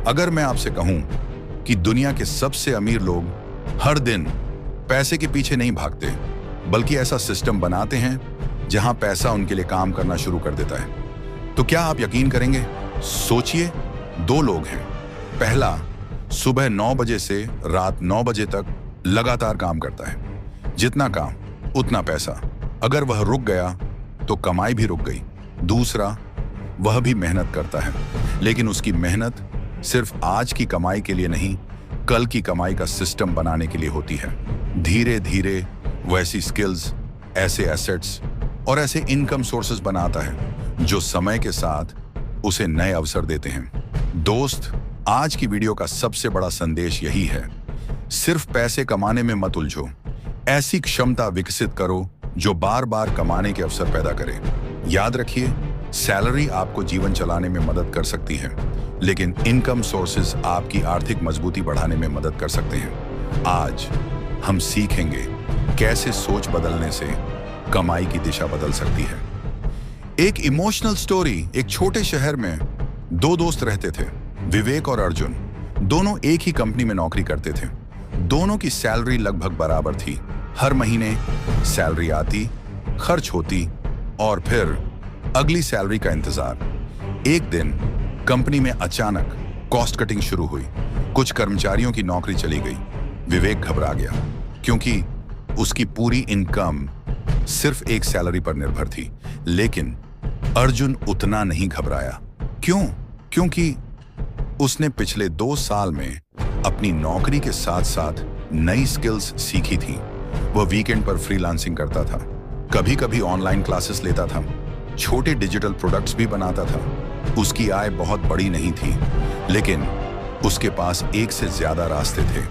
अगर मैं आपसे कहूं कि दुनिया के सबसे अमीर लोग हर दिन पैसे के पीछे नहीं भागते, बल्कि ऐसा सिस्टम बनाते हैं जहां पैसा उनके लिए काम करना शुरू कर देता है, तो क्या आप यकीन करेंगे? सोचिए, दो लोग हैं। पहला सुबह 9 बजे से रात 9 बजे तक लगातार काम करता है। जितना काम उतना पैसा। अगर वह रुक गया तो कमाई भी रुक गई। दूसरा, वह भी मेहनत करता है, लेकिन उसकी मेहनत सिर्फ आज की कमाई के लिए नहीं, कल की कमाई का सिस्टम बनाने के लिए होती है। धीरे धीरे वह ऐसी स्किल्स, ऐसे एसेट्स और ऐसे इनकम सोर्सेज बनाता है जो समय के साथ उसे नए अवसर देते हैं। दोस्त, आज की वीडियो का सबसे बड़ा संदेश यही है, सिर्फ पैसे कमाने में मत उलझो। ऐसी क्षमता विकसित करो जो बार बार कमाने के अवसर पैदा करे। याद रखिए, सैलरी आपको जीवन चलाने में मदद कर सकती है, लेकिन इनकम सोर्सेज आपकी आर्थिक मजबूती बढ़ाने में मदद कर सकते हैं। आज हम सीखेंगे कैसे सोच बदलने से कमाई की दिशा बदल सकती है। एक इमोशनल स्टोरी। एक छोटे शहर में दो दोस्त रहते थे, विवेक और अर्जुन। दोनों एक ही कंपनी में नौकरी करते थे। दोनों की सैलरी लगभग बराबर थी। हर महीने सैलरी आती, खर्च होती और फिर अगली सैलरी का इंतजार। एक दिन कंपनी में अचानक कॉस्ट कटिंग शुरू हुई। कुछ कर्मचारियों की नौकरी चली गई। विवेक घबरा गया क्योंकि उसकी पूरी इनकम सिर्फ एक सैलरी पर निर्भर थी। लेकिन अर्जुन उतना नहीं घबराया। क्यों? क्योंकि उसने पिछले 2 साल में अपनी नौकरी के साथ साथ नई स्किल्स सीखी थी। वह वीकेंड पर फ्रीलांसिंग करता था, कभी कभी ऑनलाइन क्लासेस लेता था, छोटे डिजिटल प्रोडक्ट्स भी बनाता था। उसकी आय बहुत बड़ी नहीं थी, लेकिन उसके पास एक से ज्यादा रास्ते थे।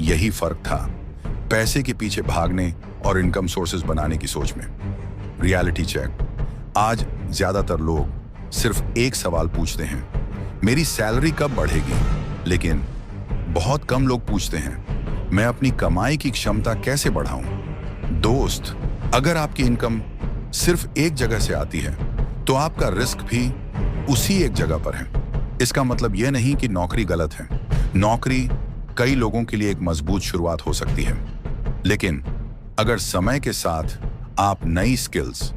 यही फर्क था पैसे के पीछे भागने और इनकम सोर्सेज बनाने की सोच में। Reality check. आज ज्यादातर लोग सिर्फ एक सवाल पूछते हैं, मेरी सैलरी कब बढ़ेगी? लेकिन बहुत कम लोग पूछते हैं, मैं अपनी कमाई की क्षमता कैसे बढ़ाऊं? दोस्त, अगर आपकी इनकम सिर्फ एक जगह से आती है तो आपका रिस्क भी उसी एक जगह पर है। इसका मतलब यह नहीं कि नौकरी गलत है। नौकरी कई लोगों के लिए एक मजबूत शुरुआत हो सकती है, लेकिन अगर समय के साथ आप नई स्किल्स,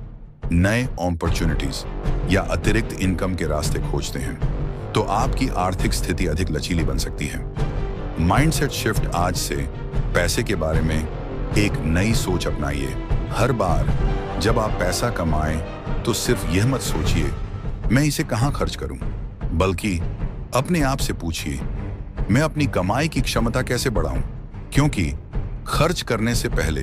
नए अपॉर्चुनिटीज या अतिरिक्त इनकम के रास्ते खोजते हैं, तो आपकी आर्थिक स्थिति अधिक लचीली बन सकती है। Mindset shift. आज से पैसे के बारे में एक नई सोच अपनाइए। हर बार जब आप पैसा कमाएं तो सिर्फ यह मत सोचिए मैं इसे कहां खर्च करूं, बल्कि अपने आप से पूछिए मैं अपनी कमाई की क्षमता कैसे बढ़ाऊं, क्योंकि खर्च करने से पहले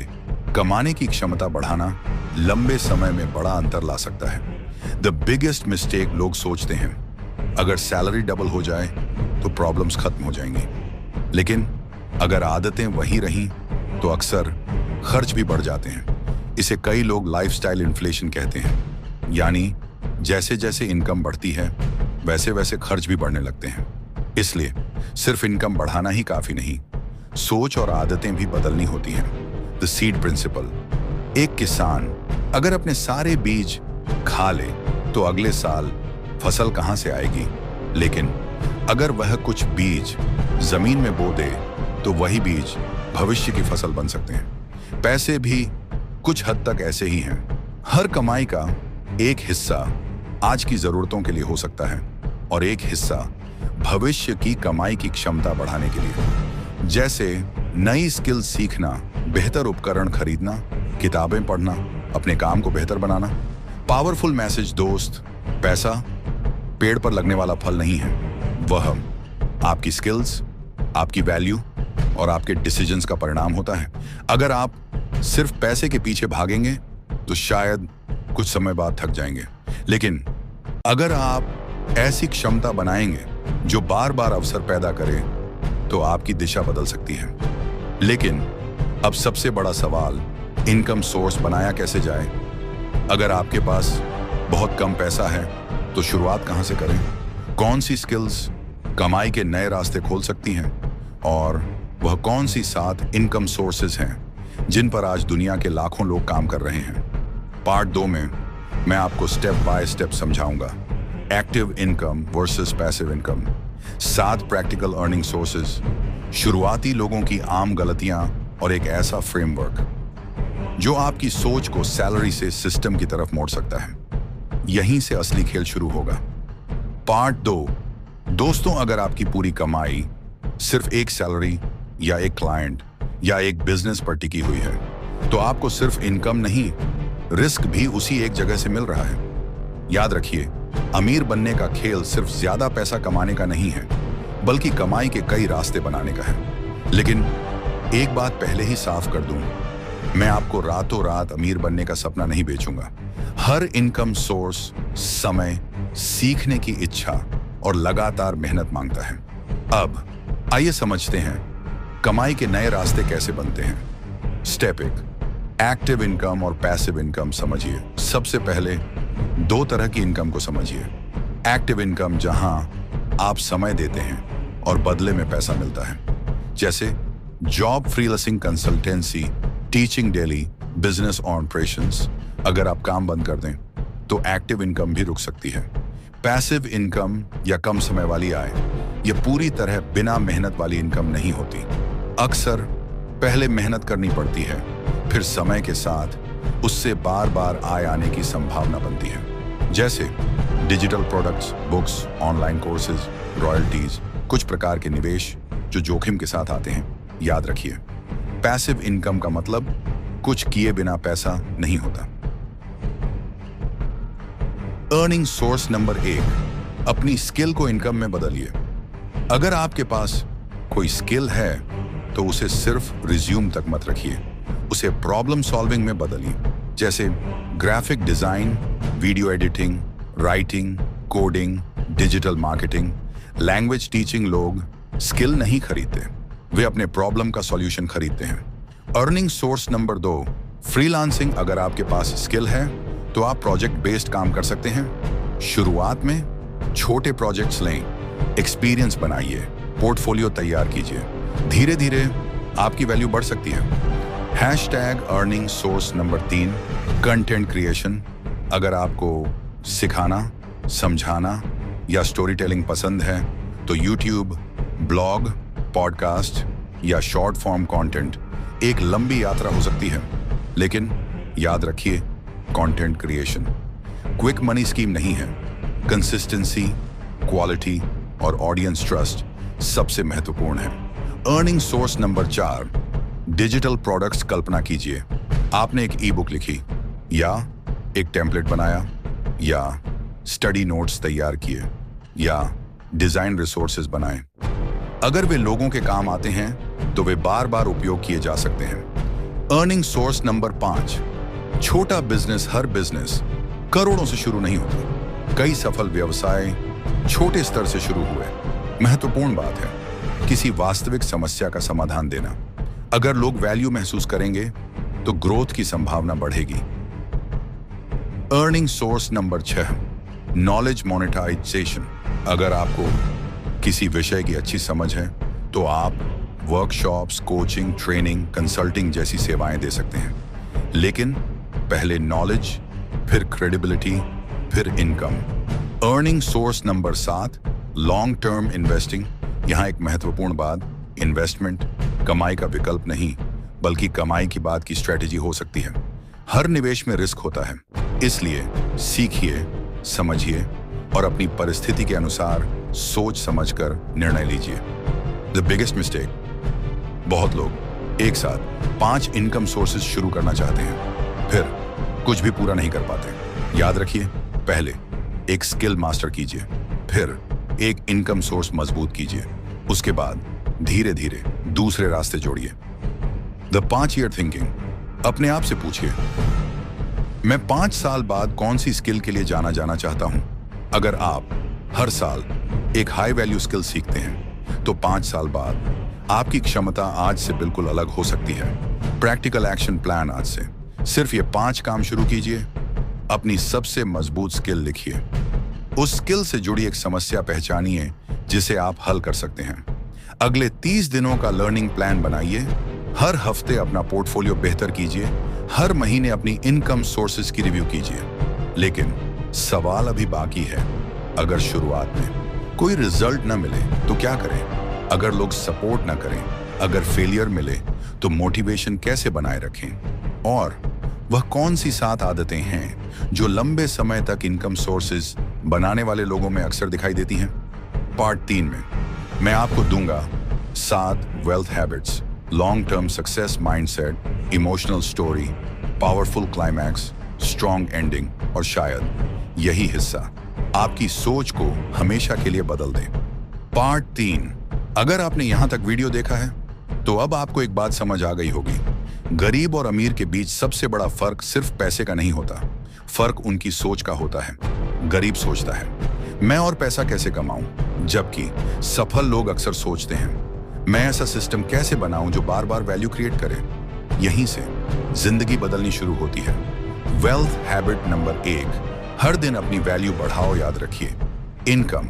कमाने की क्षमता बढ़ाना लंबे समय में बड़ा अंतर ला सकता है। द बिगेस्ट मिस्टेक लोग सोचते हैं अगर सैलरी डबल हो जाए तो प्रॉब्लम्स खत्म हो जाएंगी, लेकिन अगर आदतें वही रहीं तो अक्सर खर्च भी बढ़ जाते हैं। इसे कई लोग लाइफस्टाइल इन्फ्लेशन कहते हैं, यानी जैसे जैसे इनकम बढ़ती है वैसे वैसे खर्च भी बढ़ने लगते हैं। इसलिए सिर्फ इनकम बढ़ाना ही काफी नहीं, सोच और आदतें भी बदलनी होती हैं। The seed principle. एक किसान अगर अपने सारे बीज खा ले तो अगले साल फसल कहां से आएगी, लेकिन अगर वह कुछ बीज जमीन में बो दे तो वही बीज भविष्य की फसल बन सकते हैं। पैसे भी कुछ हद तक ऐसे ही हैं। हर कमाई का एक हिस्सा आज की जरूरतों के लिए हो सकता है और एक हिस्सा भविष्य की कमाई की क्षमता बढ़ाने के लिए। जैसे नई स्किल सीखना, बेहतर उपकरण खरीदना, किताबें पढ़ना, अपने काम को बेहतर बनाना। पावरफुल मैसेज दोस्त, पैसा पेड़ पर लगने वाला फल नहीं है, वह आपकी स्किल्स, आपकी वैल्यू और आपके डिसीजंस का परिणाम होता है। अगर आप सिर्फ पैसे के पीछे भागेंगे तो शायद कुछ समय बाद थक जाएंगे, लेकिन अगर आप ऐसी क्षमता बनाएंगे जो बार बार अवसर पैदा करे तो आपकी दिशा बदल सकती है। लेकिन अब सबसे बड़ा सवाल, इनकम सोर्स बनाया कैसे जाए? अगर आपके पास बहुत कम पैसा है तो शुरुआत कहां से करें? कौन सी स्किल्स कमाई के नए रास्ते खोल सकती हैं? और वह कौन सी 7 इनकम सोर्सेज हैं जिन पर आज दुनिया के लाखों लोग काम कर रहे हैं? पार्ट 2 में मैं आपको स्टेप बाय स्टेप समझाऊंगा active income versus passive income, 7 practical earning sources, शुरुआती लोगों की आम गलतियां और एक ऐसा फ्रेमवर्क जो आपकी सोच को सैलरी से सिस्टम की तरफ मोड़ सकता है। यहीं से असली खेल शुरू होगा। पार्ट 2। दोस्तों, अगर आपकी पूरी कमाई सिर्फ एक सैलरी या एक क्लाइंट या एक बिजनेस पर टिकी हुई है तो आपको सिर्फ इनकम नहीं, रिस्क भी उसी एक जगह से मिल रहा है। याद रखिए, अमीर बनने का खेल सिर्फ ज्यादा पैसा कमाने का नहीं है, बल्कि कमाई के कई रास्ते बनाने का है। लेकिन एक बात पहले ही साफ कर दूं, मैं आपको रातों रात अमीर बनने का सपना नहीं बेचूंगा। हर इनकम सोर्स समय, सीखने की इच्छा और लगातार मेहनत मांगता है। अब आइए समझते हैं कमाई के नए रास्ते कैसे बनते हैं। स्टेप 1, एक्टिव इनकम और पैसिव इनकम समझिए। सबसे पहले 2 तरह की इनकम को समझिए। एक्टिव इनकम, जहां आप समय देते हैं और बदले में पैसा मिलता है, जैसे job, freelancing, consultancy, teaching daily, business operations. अगर आप काम बंद कर दें तो एक्टिव इनकम भी रुक सकती है। पैसिव इनकम या कम समय वाली आय, ये पूरी तरह बिना मेहनत वाली इनकम नहीं होती। अक्सर पहले मेहनत करनी पड़ती है, फिर समय के साथ उससे बार बार आय आने की संभावना बनती है। जैसे digital products, books, online courses, royalties, कुछ प्रकार के निवेश जो जोखिम के साथ आते हैं। याद रखिए, पैसिव इनकम का मतलब कुछ किए बिना पैसा नहीं होता। अर्निंग सोर्स नंबर 1, अपनी स्किल को इनकम में बदलिए। अगर आपके पास कोई स्किल है तो उसे सिर्फ रिज्यूम तक मत रखिए, उसे प्रॉब्लम सॉल्विंग में बदलिए। जैसे graphic design, video editing, writing, coding, digital marketing, language teaching. लोग स्किल नहीं खरीदते, वे अपने प्रॉब्लम का सॉल्यूशन खरीदते हैं। Earning source number 2, freelancing. अगर आपके पास स्किल है तो आप प्रोजेक्ट बेस्ड काम कर सकते हैं। शुरुआत में छोटे प्रोजेक्ट्स लें, एक्सपीरियंस बनाइए, पोर्टफोलियो तैयार कीजिए। धीरे धीरे आपकी वैल्यू बढ़ सकती है। Hashtag earning source number 3, content creation. अगर आपको सिखाना, समझाना या स्टोरी टेलिंग पसंद है तो यूट्यूब, ब्लॉग, पॉडकास्ट या शॉर्ट फॉर्म कंटेंट एक लंबी यात्रा हो सकती है। लेकिन याद रखिए, content creation quick money scheme नहीं है। कंसिस्टेंसी, क्वालिटी और ऑडियंस ट्रस्ट सबसे महत्वपूर्ण है। Earning source number 4, digital products. कल्पना कीजिए, आपने एक ई बुक लिखी या एक टेम्पलेट बनाया या स्टडी नोट्स तैयार किए या डिजाइन रिसोर्सेज बनाए। अगर वे लोगों के काम आते हैं तो वे बार बार उपयोग किए जा सकते हैं। अर्निंग सोर्स नंबर 5, छोटा बिजनेस। हर बिजनेस करोड़ों से शुरू नहीं होता, कई सफल व्यवसाय छोटे स्तर से शुरू हुए। महत्वपूर्ण बात है किसी वास्तविक समस्या का समाधान देना। अगर लोग वैल्यू महसूस करेंगे तो ग्रोथ की संभावना बढ़ेगी। Earning source number 6, knowledge monetisation. अगर आपको किसी विषय की अच्छी समझ है तो आप वर्कशॉप्स, कोचिंग, ट्रेनिंग, कंसल्टिंग जैसी सेवाएं दे सकते हैं। लेकिन पहले नॉलेज, फिर क्रेडिबिलिटी, फिर income. Earning source number 7, long term investing. यहां एक महत्वपूर्ण बात, इन्वेस्टमेंट कमाई का विकल्प नहीं, बल्कि कमाई की बात की स्ट्रेटेजी हो सकती है। हर निवेश में रिस्क होता है, इसलिए सीखिए, समझिए और अपनी परिस्थिति के अनुसार सोच समझकर निर्णय लीजिए। द बिगेस्ट मिस्टेक, बहुत लोग एक साथ 5 इनकम सोर्सेज शुरू करना चाहते हैं, फिर कुछ भी पूरा नहीं कर पाते। याद रखिए, पहले एक स्किल मास्टर कीजिए, फिर एक इनकम सोर्स मजबूत कीजिए, उसके बाद धीरे धीरे दूसरे रास्ते जोड़िए। The 5 year thinking. अपने आप से पूछिए, मैं 5 साल बाद कौन सी स्किल के लिए जाना चाहता हूं। अगर आप हर साल एक हाई वैल्यू स्किल सीखते हैं तो 5 साल बाद आपकी क्षमता आज से बिल्कुल अलग हो सकती है। प्रैक्टिकल एक्शन प्लान आज से। सिर्फ ये 5 काम शुरू कीजिए। अपनी सबसे मजबूत स्किल लिखिए, उस स्किल से जुड़ी एक समस्या पहचानिए जिसे आप हल कर सकते हैं। अगले 30 दिनों का लर्निंग प्लान बनाइए। हर हफ्ते अपना पोर्टफोलियो बेहतर कीजिए, हर महीने अपनी इनकम सोर्सेज की रिव्यू कीजिए। लेकिन सवाल अभी बाकी है। अगर शुरुआत में कोई रिजल्ट ना मिले तो क्या करें? अगर लोग सपोर्ट ना करें, अगर फेलियर मिले तो मोटिवेशन कैसे बनाए रखें? और वह कौन सी 7 आदतें हैं जो लंबे समय तक इनकम सोर्सेज बनाने वाले लोगों में अक्सर दिखाई देती हैं? पार्ट 3 में मैं आपको दूंगा 7 wealth habits, long term success mindset, emotional story, powerful climax, strong ending और शायद यही हिस्सा आपकी सोच को हमेशा के लिए बदल दे। पार्ट 3। अगर आपने यहां तक वीडियो देखा है तो अब आपको एक बात समझ आ गई होगी। गरीब और अमीर के बीच सबसे बड़ा फर्क सिर्फ पैसे का नहीं होता, फर्क उनकी सोच का होता है। गरीब सोचता है मैं और पैसा कैसे कमाऊं, जबकि सफल लोग अक्सर सोचते हैं मैं ऐसा सिस्टम कैसे बनाऊं जो बार बार वैल्यू क्रिएट करे। यहीं से जिंदगी बदलनी शुरू होती है। वेल्थ हैबिट नंबर 1, हर दिन अपनी वैल्यू बढ़ाओ। याद रखिए, इनकम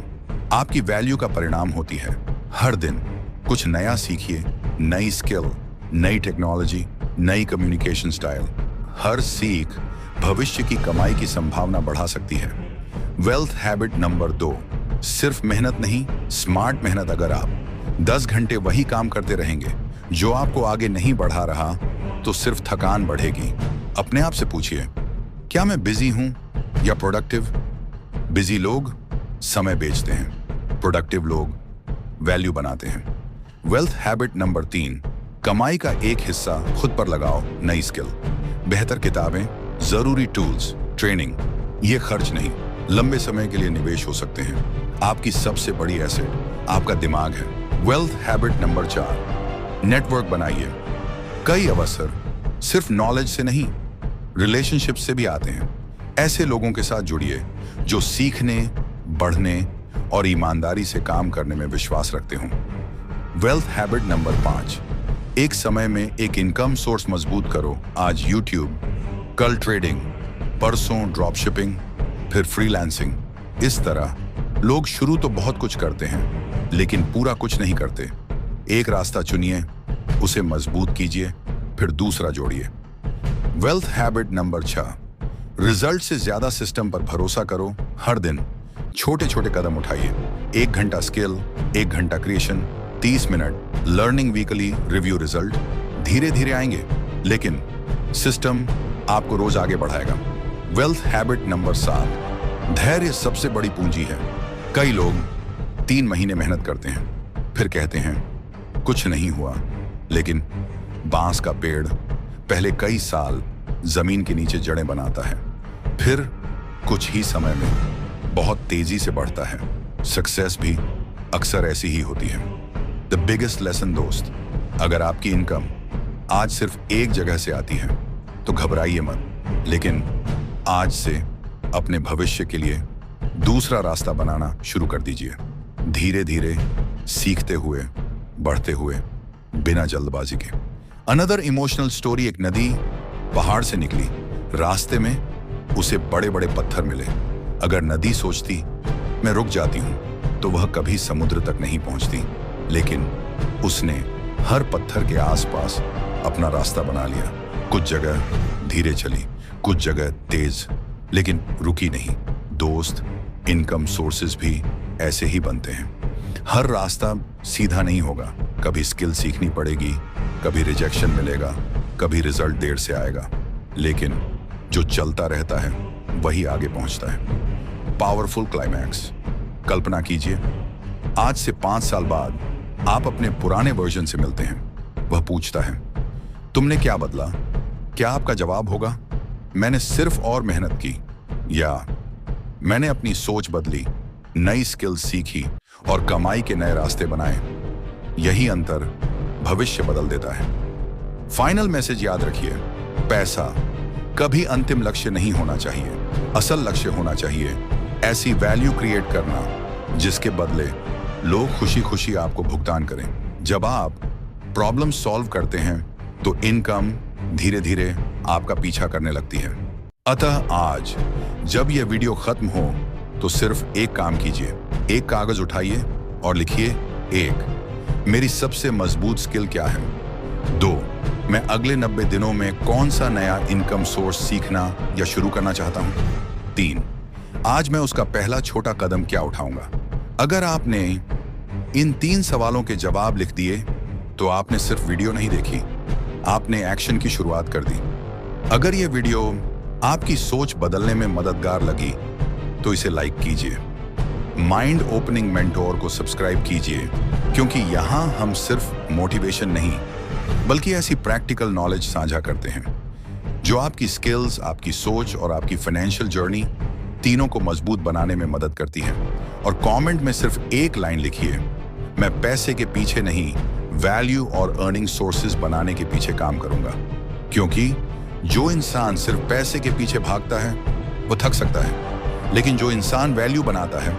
आपकी वैल्यू का परिणाम होती है। हर दिन कुछ नया सीखिए, नई स्किल, नई टेक्नोलॉजी, नई कम्युनिकेशन स्टाइल। हर सीख भविष्य की कमाई की संभावना बढ़ा सकती है। वेल्थ हैबिट नंबर 2, सिर्फ मेहनत नहीं, स्मार्ट मेहनत। अगर आप 10 घंटे वही काम करते रहेंगे जो आपको आगे नहीं बढ़ा रहा तो सिर्फ थकान बढ़ेगी। अपने आप से पूछिए, क्या मैं बिजी हूं या प्रोडक्टिव? बिजी लोग समय बेचते हैं, प्रोडक्टिव लोग वैल्यू बनाते हैं। वेल्थ हैबिट नंबर 3, कमाई का एक हिस्सा खुद पर लगाओ। नई स्किल, बेहतर किताबें, जरूरी टूल्स, ट्रेनिंग। ये खर्च नहीं, लंबे समय के लिए निवेश हो सकते हैं। आपकी सबसे बड़ी एसेट आपका दिमाग है। वेल्थ हैबिट नंबर 4, नेटवर्क बनाइए। कई अवसर सिर्फ नॉलेज से नहीं, रिलेशनशिप से भी आते हैं। ऐसे लोगों के साथ जुड़िए जो सीखने, बढ़ने और ईमानदारी से काम करने में विश्वास रखते हों। वेल्थ हैबिट नंबर 5, एक समय में एक इनकम सोर्स मजबूत करो। आज यूट्यूब, कल ट्रेडिंग, परसों ड्रॉप शिपिंग, फिर फ्रीलांसिंग। इस तरह लोग शुरू तो बहुत कुछ करते हैं लेकिन पूरा कुछ नहीं करते। एक रास्ता चुनिए, उसे मजबूत कीजिए, फिर दूसरा जोड़िए। वेल्थ हैबिट नंबर 6, रिजल्ट से ज्यादा सिस्टम पर भरोसा करो। हर दिन छोटे छोटे कदम उठाइए। 1 घंटा स्किल, 1 घंटा creation, 30 minute learning weekly, review. Result धीरे धीरे आएंगे लेकिन सिस्टम आपको रोज आगे बढ़ाएगा। वेल्थ हैबिट नंबर 7, धैर्य सबसे बड़ी पूंजी है। कई लोग 3 महीने मेहनत करते हैं फिर कहते हैं कुछ नहीं हुआ, लेकिन बांस का पेड़ पहले कई साल जमीन के नीचे जड़ें बनाता है, फिर कुछ ही समय में बहुत तेजी से बढ़ता है। सक्सेस भी अक्सर ऐसी ही होती है। द बिगेस्ट लेसन दोस्त, अगर आपकी इनकम आज सिर्फ एक जगह से आती है तो घबराइए मत, लेकिन आज से अपने भविष्य के लिए दूसरा रास्ता बनाना शुरू कर दीजिए। धीरे धीरे, सीखते हुए, बढ़ते हुए, बिना जल्दबाजी के। अनदर इमोशनल स्टोरी, एक नदी पहाड़ से निकली, रास्ते में उसे बड़े बड़े पत्थर मिले। अगर नदी सोचती मैं रुक जाती हूं तो वह कभी समुद्र तक नहीं पहुंचती, लेकिन उसने हर पत्थर के आसपास अपना रास्ता बना लिया। कुछ जगह धीरे चली, कुछ जगह तेज, लेकिन रुकी नहीं। दोस्त, इनकम सोर्सेज भी ऐसे ही बनते हैं। हर रास्ता सीधा नहीं होगा, कभी स्किल सीखनी पड़ेगी, कभी रिजेक्शन मिलेगा, कभी रिजल्ट देर से आएगा, लेकिन जो चलता रहता है वही आगे पहुंचता है। पावरफुल क्लाइमैक्स, कल्पना कीजिए आज से 5 साल बाद आप अपने पुराने वर्जन से मिलते हैं। वह पूछता है तुमने क्या बदला? क्या आपका जवाब होगा मैंने सिर्फ और मेहनत की, या मैंने अपनी सोच बदली, नई स्किल सीखी और कमाई के नए रास्ते बनाए। यही अंतर भविष्य बदल देता है। फाइनल मैसेज याद रखिए, पैसा कभी अंतिम लक्ष्य नहीं होना चाहिए। असल लक्ष्य होना चाहिए ऐसी वैल्यू क्रिएट करना जिसके बदले लोग खुशी खुशी आपको भुगतान करें। जब आप प्रॉब्लम सॉल्व करते हैं तो इनकम धीरे धीरे आपका पीछा करने लगती है। अतः आज जब यह वीडियो खत्म हो तो सिर्फ एक काम कीजिए, एक कागज उठाइए और लिखिए 1, मेरी सबसे मजबूत स्किल क्या है? 2, मैं अगले 90 दिनों में कौन सा नया इनकम सोर्स सीखना या शुरू करना चाहता हूं? 3, आज मैं उसका पहला छोटा कदम क्या उठाऊंगा? अगर आपने इन 3 सवालों के जवाब लिख दिए तो आपने सिर्फ वीडियो नहीं देखी, आपने एक्शन की शुरुआत कर दी। अगर यह वीडियो आपकी सोच बदलने में मददगार लगी तो इसे लाइक कीजिए। माइंड ओपनिंग मेंटोर को सब्सक्राइब कीजिए, क्योंकि यहां हम सिर्फ मोटिवेशन नहीं बल्कि ऐसी प्रैक्टिकल नॉलेज साझा करते हैं जो आपकी स्किल्स, आपकी सोच और आपकी फाइनेंशियल जर्नी तीनों को मजबूत बनाने में मदद करती है। और कमेंट में सिर्फ एक लाइन लिखिए, मैं पैसे के पीछे नहीं, वैल्यू और अर्निंग सोर्सेज बनाने के पीछे काम करूंगा। क्योंकि जो इंसान सिर्फ पैसे के पीछे भागता है वो थक सकता है, लेकिन जो इंसान वैल्यू बनाता है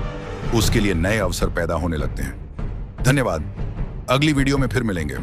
उसके लिए नए अवसर पैदा होने लगते हैं। धन्यवाद। अगली वीडियो में फिर मिलेंगे।